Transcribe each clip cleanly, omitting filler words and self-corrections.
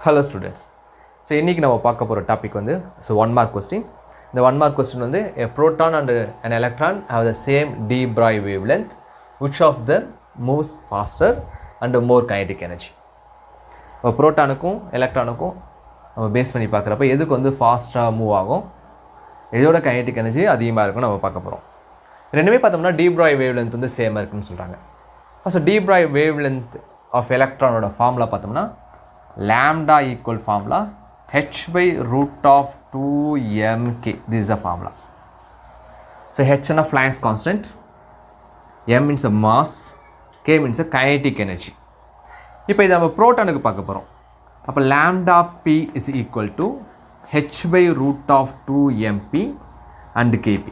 Hello students. So இன்னைக்கு நம்ம பார்க்க போற டாபிக் வந்து one mark question. The 1 mark question வந்து a proton and an electron have the same d Broglie wavelength. Which of them moves faster and more kinetic energy? ஒரு புரோட்டானுக்கும் எலக்ட்ரானுக்கும் நம்ம base பண்ணி பார்க்குறப்ப எதுக்கு வந்து ஃபாஸ்ட்டாக மூவ் ஆகும், எதோட கைனடிக் எனர்ஜி அதிகமாக இருக்குன்னு நம்ம பார்க்க போகிறோம். ரெண்டுமே பார்த்தோம்னா டி Broglie wavelength வந்து சேமாக இருக்குன்னு சொல்கிறாங்க. First de Broglie wavelength of எலக்ட்ரானோட ஃபார்முலா பார்த்தோம்னா lambda equal formula h by root of 2mk. This is the formula. So h is a Planck's constant, m means a mass, k means a kinetic energy. இப்போ இதை நம்ம புரோட்டானுக்கு பார்க்க போகிறோம். அப்போ lambda p is equal to h by root of 2mp and kp.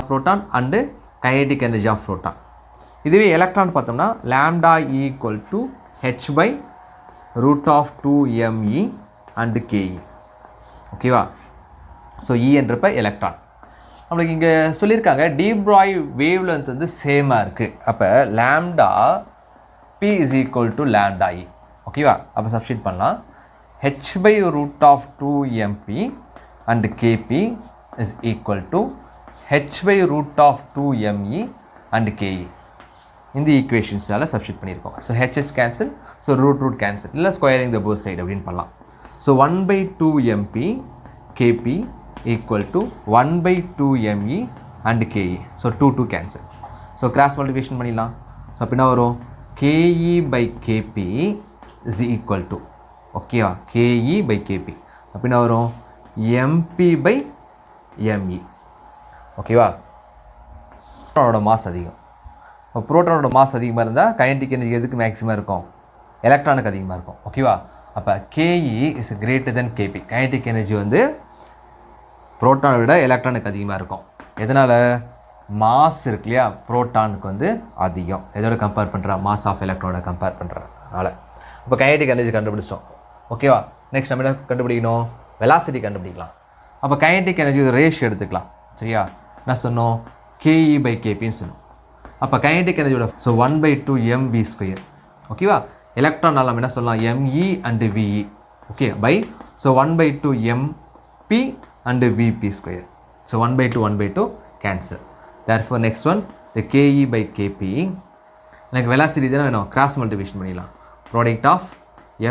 Proton and kinetic energy of proton. இதுவே electron பார்த்தோம்னா lambda equal to h by root of 2me and ke. ஓகேவா? So E என்றப்ப electron. நம்மளுக்கு இங்கே சொல்லியிருக்காங்க D Broglie wavelength வந்து சேமாக இருக்குது. அப்போ lambda p is equal to lambda E. ஓகேவா? அப்போ சப்ஸ்டிட் பண்ணலாம். h by root of 2mp and kp is equal to h by root of 2me and ke. இந்த ஈக்குவேஷன்ஸ்னால சப்ஸ்டிட் பண்ணியிருக்கோம். So H H cancel, so root cancel, இல்லை squaring the both side அப்படின்னு பண்ணலாம். So 1/2mp kp equal to 1/2me and ke. So 2 cancel. So cross multiplication பண்ணிடலாம். So அப்படின்னா வரும் ke/kp is equal to, ஓகேவா, ke/kp அப்படின்னா வரும் mp/me. ஓகேவா? புரோட்டானோட மாஸ் அதிகம். இப்போ புரோட்டானோட மாஸ் அதிகமாக இருந்தால் கைனடிக் எனர்ஜி எதுக்கு மேக்ஸிமம் இருக்கும்? எலக்ட்ரானுக்கு அதிகமாக இருக்கும். ஓகேவா? அப்போ KE is greater than KP. Kinetic energy வந்து புரோட்டானை விட எலக்ட்ரானுக்கு அதிகமாக இருக்கும். எதனால்? மாஸ் இருக்கு இல்லையா, புரோட்டானுக்கு வந்து அதிகம். எதோட கம்பேர் பண்ணுறா? மாஸ் ஆஃப் எலக்ட்ரானோட கம்பேர் பண்ணுறதுனால. இப்போ கைனடிக் எனர்ஜி கண்டுபிடிச்சிட்டோம். ஓகேவா? நெக்ஸ்ட் நம்ம என்ன கண்டுபிடிக்கணும்? வெலாசிட்டி கண்டுபிடிக்கலாம். அப்போ கைனடிக் எனர்ஜி ரேஷியோ எடுத்துக்கலாம். சரியா? என்ன சொன்னோம்? KE/kpன்னு சொன்னோம். அப்போ கைனடிக் எனர்ஜியோட ஸோ 1/2mv². ஓகேவா? எலக்ட்ரானால் நம்ம என்ன சொல்லலாம்? me and ve. Okay, by so 1/2mp and vp². So 1/2 cancel. Therefore next one the ke/kp. எனக்கு வெலாசிட்டி தானே வேணும், கிராஸ் மல்டிபிகேஷன் பண்ணிடலாம். Product of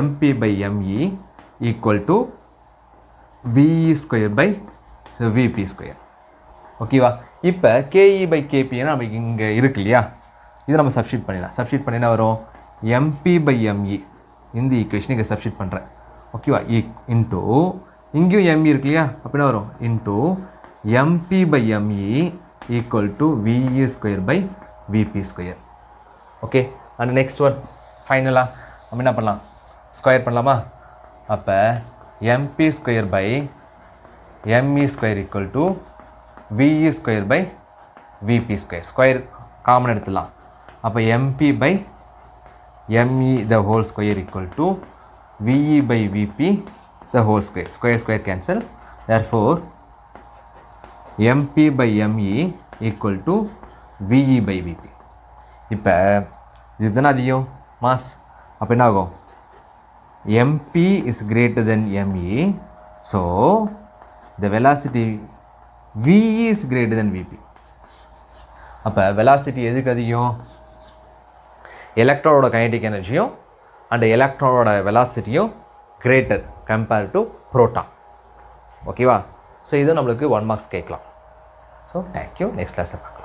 mp/me equal to ve²/vp². ஓகேவா? இப்போ KE/kpன்னு நமக்கு இங்கே இருக்கு இல்லையா, இதை நம்ம சப்ஸ்டிட் பண்ணிடலாம். சப்ஸ்டிட் பண்ணினா வரும் mp/me. இந்த ஈக்குவேஷன் இங்கே சப்ஸ்டிட் பண்ணுறேன். ஓகேவா? இன்ட்டு இங்கேயும் me இருக்கு இல்லையா, அப்படின்னா வரும் into mp/me equal to ve²/vp². Okay, and next one ஃபைனலாக நம்ம என்ன பண்ணலாம்? ஸ்கொயர் பண்ணலாமா? அப்போ mp²/me² equal to ve²/vp². Square common எடுத்துடலாம். அப்போ mp/me the whole square equal to ve/vp the whole square. Square cancel. Therefore mp/me equal to ve/vp. இப்போ இதுதானே அதிகம் மாஸ். அப்போ என்ன ஆகும்? mp is greater than me. So the velocity v is greater than vp. அப்போ velocity எதுக்கு அதிகம்? எலக்ட்ரானோட கைனடிக் எனர்ஜியும் அண்ட் எலக்ட்ரானோட வெலாசிட்டியும் கிரேட்டர் கம்பேர் டு புரோட்டான். ஓகேவா? ஸோ இது நம்மளுக்கு 1 மார்க்ஸ் கேட்கலாம். So thank you. நெக்ஸ்ட் கிளாஸில் பார்க்கலாம்.